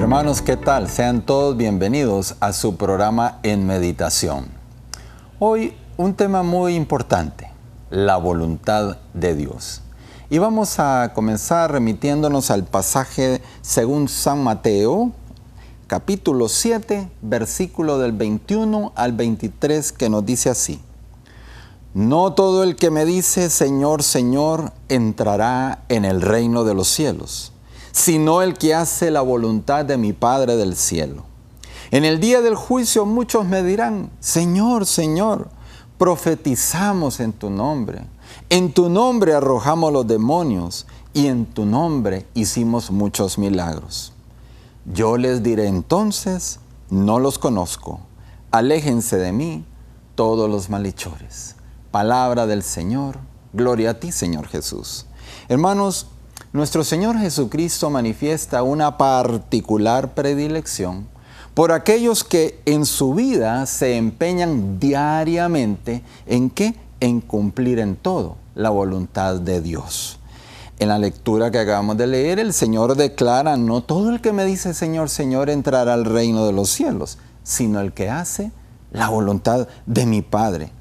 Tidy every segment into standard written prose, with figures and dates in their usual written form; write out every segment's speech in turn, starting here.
Hermanos, ¿qué tal? Sean todos bienvenidos a su programa En Meditación. Hoy un tema muy importante, la voluntad de Dios. Y vamos a comenzar remitiéndonos al pasaje según San Mateo, capítulo 7, versículo del 21 al 23, que nos dice así: No todo el que me dice Señor, Señor, entrará en el reino de los cielos, sino el que hace la voluntad de mi Padre del cielo. En el día del juicio muchos me dirán, Señor, Señor, profetizamos en tu nombre arrojamos los demonios, y en tu nombre hicimos muchos milagros. Yo les diré entonces, no los conozco, aléjense de mí todos los malhechores. Palabra del Señor, gloria a ti, Señor Jesús. Hermanos, nuestro Señor Jesucristo manifiesta una particular predilección por aquellos que en su vida se empeñan diariamente ¿en qué? En cumplir en todo la voluntad de Dios. En la lectura que acabamos de leer, el Señor declara, no todo el que me dice Señor, Señor entrará al reino de los cielos, sino el que hace la voluntad de mi Padre.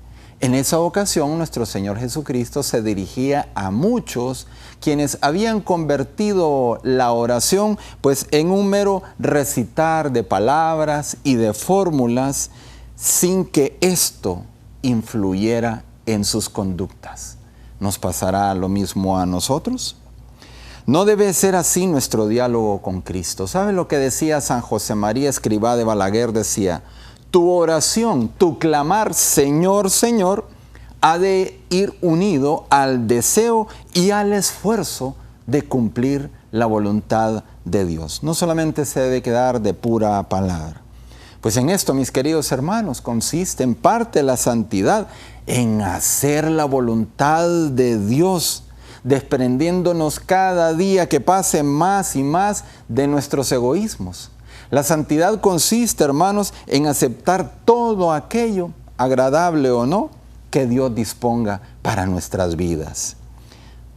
En esa ocasión, nuestro Señor Jesucristo se dirigía a muchos quienes habían convertido la oración pues en un mero recitar de palabras y de fórmulas sin que esto influyera en sus conductas. ¿Nos pasará lo mismo a nosotros? No debe ser así nuestro diálogo con Cristo. ¿Sabe lo que decía San José María Escrivá de Balaguer? Decía, tu oración, tu clamar, Señor, Señor, ha de ir unido al deseo y al esfuerzo de cumplir la voluntad de Dios. No solamente se debe quedar de pura palabra. Pues en esto, mis queridos hermanos, consiste en parte la santidad, en hacer la voluntad de Dios, desprendiéndonos cada día que pase más y más de nuestros egoísmos. La santidad consiste, hermanos, en aceptar todo aquello, agradable o no, que Dios disponga para nuestras vidas.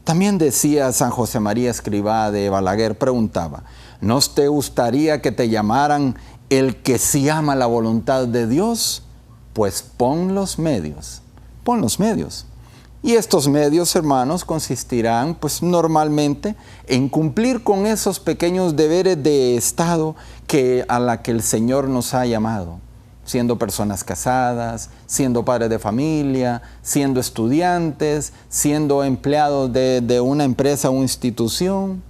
También decía San José María Escrivá de Balaguer, preguntaba, ¿no te gustaría que te llamaran el que sí ama la voluntad de Dios? Pues pon los medios. Y estos medios, hermanos, consistirán pues normalmente en cumplir con esos pequeños deberes de Estado a la que el Señor nos ha llamado, siendo personas casadas, siendo padres de familia, siendo estudiantes, siendo empleados de una empresa o institución.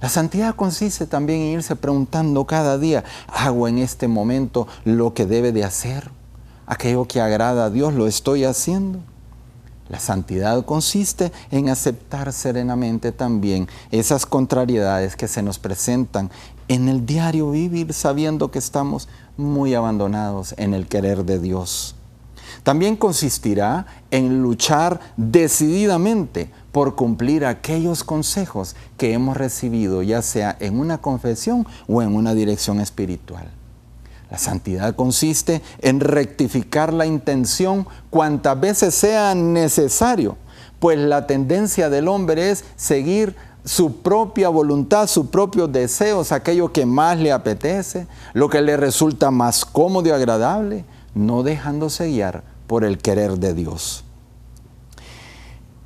La santidad consiste también en irse preguntando cada día, ¿hago en este momento lo que debe de hacer? ¿Aquello que agrada a Dios lo estoy haciendo? La santidad consiste en aceptar serenamente también esas contrariedades que se nos presentan en el diario vivir, sabiendo que estamos muy abandonados en el querer de Dios. También consistirá en luchar decididamente por cumplir aquellos consejos que hemos recibido, ya sea en una confesión o en una dirección espiritual. La santidad consiste en rectificar la intención cuantas veces sea necesario, pues la tendencia del hombre es seguir su propia voluntad, sus propios deseos, aquello que más le apetece, lo que le resulta más cómodo y agradable, no dejándose guiar por el querer de Dios.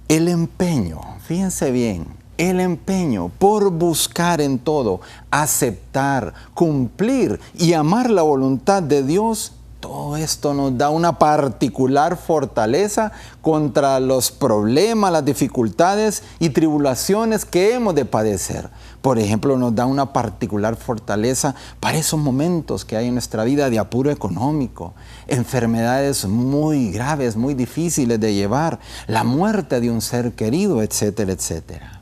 El empeño, fíjense bien, el empeño por buscar en todo, aceptar, cumplir y amar la voluntad de Dios, todo esto nos da una particular fortaleza contra los problemas, las dificultades y tribulaciones que hemos de padecer. Por ejemplo, nos da una particular fortaleza para esos momentos que hay en nuestra vida de apuro económico, enfermedades muy graves, muy difíciles de llevar, la muerte de un ser querido, etcétera, etcétera.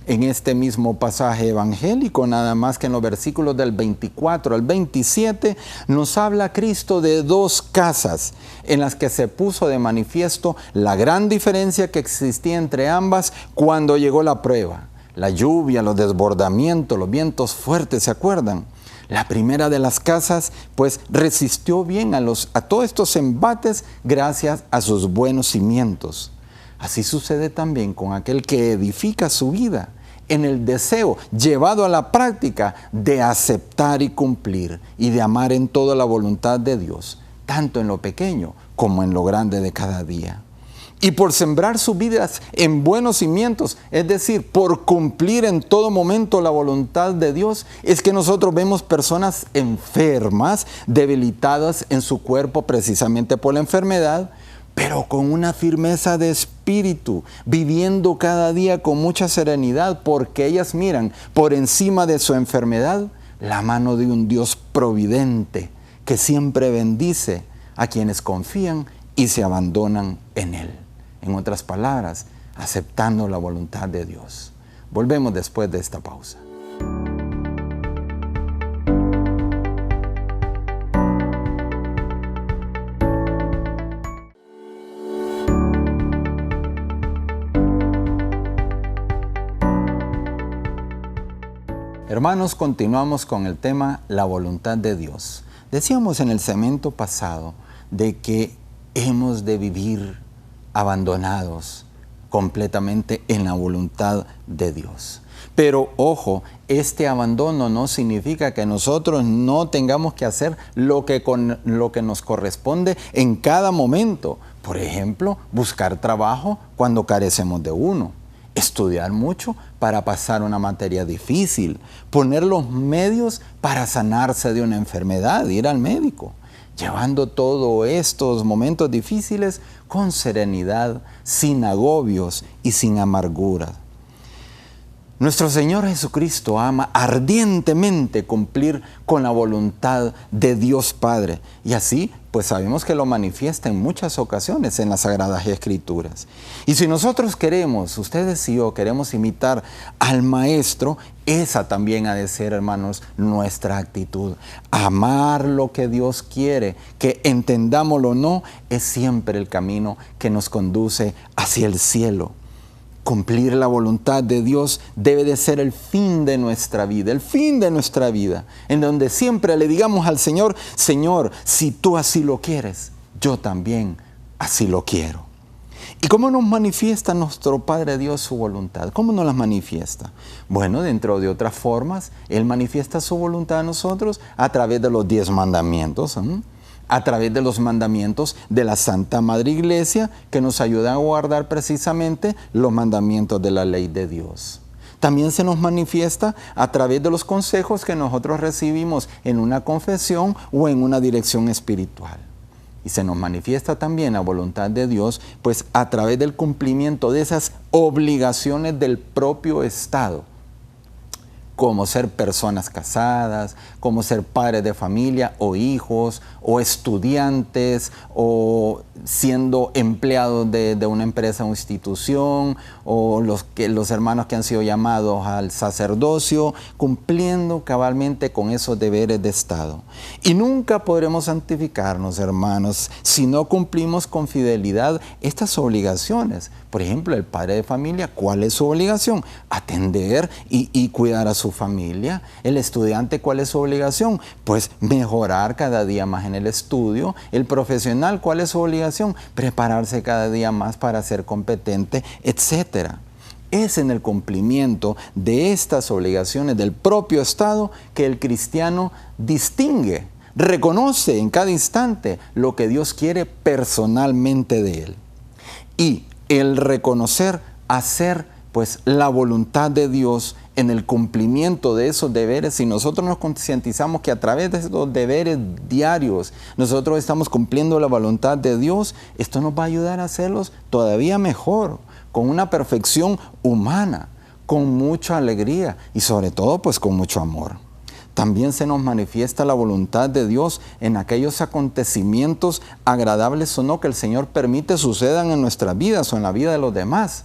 En este mismo pasaje evangélico, nada más que en los versículos del 24 al 27, nos habla Cristo de dos casas en las que se puso de manifiesto la gran diferencia que existía entre ambas cuando llegó la prueba. La lluvia, los desbordamientos, los vientos fuertes, ¿se acuerdan? La primera de las casas, pues, resistió bien a todos estos embates gracias a sus buenos cimientos. Así sucede también con aquel que edifica su vida en el deseo llevado a la práctica de aceptar y cumplir y de amar en toda la voluntad de Dios, tanto en lo pequeño como en lo grande de cada día. Y por sembrar sus vidas en buenos cimientos, es decir, por cumplir en todo momento la voluntad de Dios, es que nosotros vemos personas enfermas, debilitadas en su cuerpo precisamente por la enfermedad, pero con una firmeza de espíritu, viviendo cada día con mucha serenidad, porque ellas miran por encima de su enfermedad la mano de un Dios providente que siempre bendice a quienes confían y se abandonan en Él. En otras palabras, aceptando la voluntad de Dios. Volvemos después de esta pausa. Hermanos, continuamos con el tema la voluntad de Dios. Decíamos en el segmento pasado de que hemos de vivir abandonados completamente en la voluntad de Dios. Pero ojo, este abandono no significa que nosotros no tengamos que hacer lo que nos corresponde en cada momento. Por ejemplo, buscar trabajo cuando carecemos de uno. Estudiar mucho para pasar una materia difícil. Poner los medios para sanarse de una enfermedad, ir al médico. Llevando todos estos momentos difíciles con serenidad, sin agobios y sin amargura. Nuestro Señor Jesucristo ama ardientemente cumplir con la voluntad de Dios Padre. Y así, pues sabemos que lo manifiesta en muchas ocasiones en las Sagradas Escrituras. Y si nosotros queremos, ustedes y yo queremos imitar al Maestro, esa también ha de ser, hermanos, nuestra actitud. Amar lo que Dios quiere, que entendámoslo o no, es siempre el camino que nos conduce hacia el cielo. Cumplir la voluntad de Dios debe de ser el fin de nuestra vida, en donde siempre le digamos al Señor, Señor, si tú así lo quieres, yo también así lo quiero. ¿Y cómo nos manifiesta nuestro Padre Dios su voluntad? ¿Cómo nos las manifiesta? Bueno, dentro de otras formas, Él manifiesta su voluntad a nosotros a través de los 10 mandamientos, a través de los mandamientos de la Santa Madre Iglesia, que nos ayudan a guardar precisamente los mandamientos de la ley de Dios. También se nos manifiesta a través de los consejos que nosotros recibimos en una confesión o en una dirección espiritual. Y se nos manifiesta también la voluntad de Dios, pues a través del cumplimiento de esas obligaciones del propio Estado, como ser personas casadas, como ser padres de familia o hijos, o estudiantes, o siendo empleados de una empresa o institución, o los hermanos que han sido llamados al sacerdocio, cumpliendo cabalmente con esos deberes de Estado. Y nunca podremos santificarnos, hermanos, si no cumplimos con fidelidad estas obligaciones. Por ejemplo, el padre de familia, ¿cuál es su obligación? Atender y cuidar a su familia. El estudiante, ¿cuál es su obligación? Pues mejorar cada día más en el estudio. El profesional, ¿cuál es su obligación? Prepararse cada día más para ser competente, etc. Es en el cumplimiento de estas obligaciones del propio Estado que el cristiano distingue, reconoce en cada instante lo que Dios quiere personalmente de él. Y el reconocer, hacer pues la voluntad de Dios en el cumplimiento de esos deberes, si nosotros nos concientizamos que a través de esos deberes diarios nosotros estamos cumpliendo la voluntad de Dios, esto nos va a ayudar a hacerlos todavía mejor, con una perfección humana, con mucha alegría y sobre todo pues con mucho amor. También se nos manifiesta la voluntad de Dios en aquellos acontecimientos agradables o no que el Señor permite sucedan en nuestras vidas o en la vida de los demás.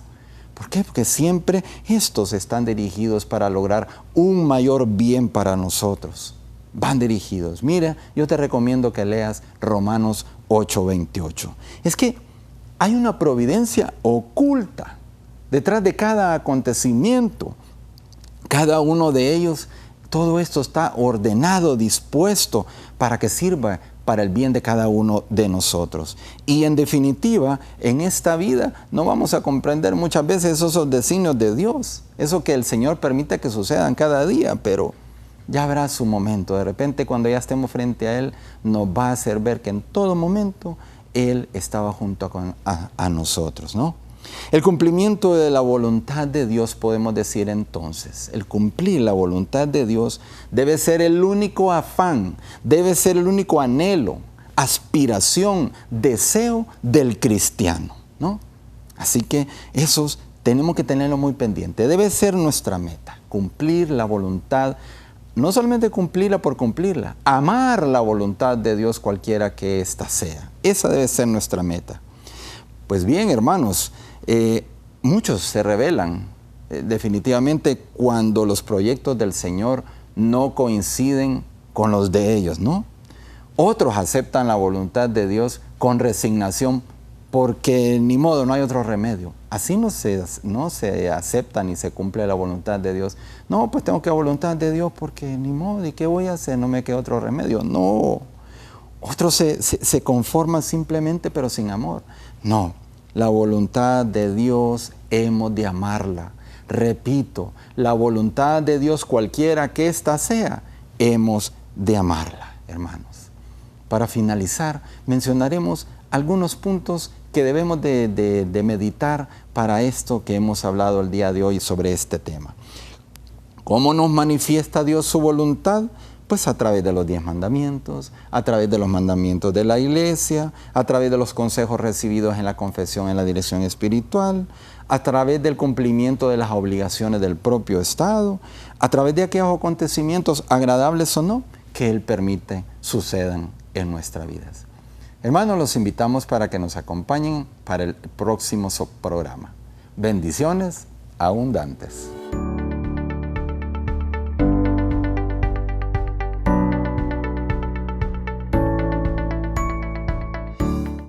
¿Por qué? Porque siempre estos están dirigidos para lograr un mayor bien para nosotros. Van dirigidos. Mira, yo te recomiendo que leas Romanos 8:28. Es que hay una providencia oculta detrás de cada acontecimiento. Cada uno de ellos, todo esto está ordenado, dispuesto para que sirva para el bien de cada uno de nosotros. Y en definitiva, en esta vida no vamos a comprender muchas veces esos designios de Dios, eso que el Señor permite que sucedan cada día, pero ya habrá su momento. De repente, cuando ya estemos frente a Él, nos va a hacer ver que en todo momento Él estaba junto a nosotros, ¿no? El cumplimiento de la voluntad de Dios, podemos decir entonces, el cumplir la voluntad de Dios debe ser el único afán, debe ser el único anhelo, aspiración, deseo del cristiano, ¿no? Así que esos tenemos que tenerlo muy pendiente. Debe ser nuestra meta, cumplir la voluntad, no solamente cumplirla por cumplirla, amar la voluntad de Dios cualquiera que ésta sea. Esa debe ser nuestra meta. Pues bien, hermanos, muchos se rebelan definitivamente cuando los proyectos del Señor no coinciden con los de ellos, ¿no? Otros aceptan la voluntad de Dios con resignación porque ni modo, no hay otro remedio. Así no se acepta ni se cumple la voluntad de Dios. No, pues tengo que la voluntad de Dios porque ni modo, ¿y qué voy a hacer? No me queda otro remedio. No, otros se conforman simplemente pero sin amor. No. La voluntad de Dios hemos de amarla. Repito, la voluntad de Dios cualquiera que ésta sea, hemos de amarla, hermanos. Para finalizar, mencionaremos algunos puntos que debemos de meditar para esto que hemos hablado el día de hoy sobre este tema. ¿Cómo nos manifiesta Dios su voluntad? Pues a través de los 10 mandamientos, a través de los mandamientos de la iglesia, a través de los consejos recibidos en la confesión en la dirección espiritual, a través del cumplimiento de las obligaciones del propio Estado, a través de aquellos acontecimientos, agradables o no, que Él permite sucedan en nuestras vidas. Hermanos, los invitamos para que nos acompañen para el próximo programa. Bendiciones abundantes.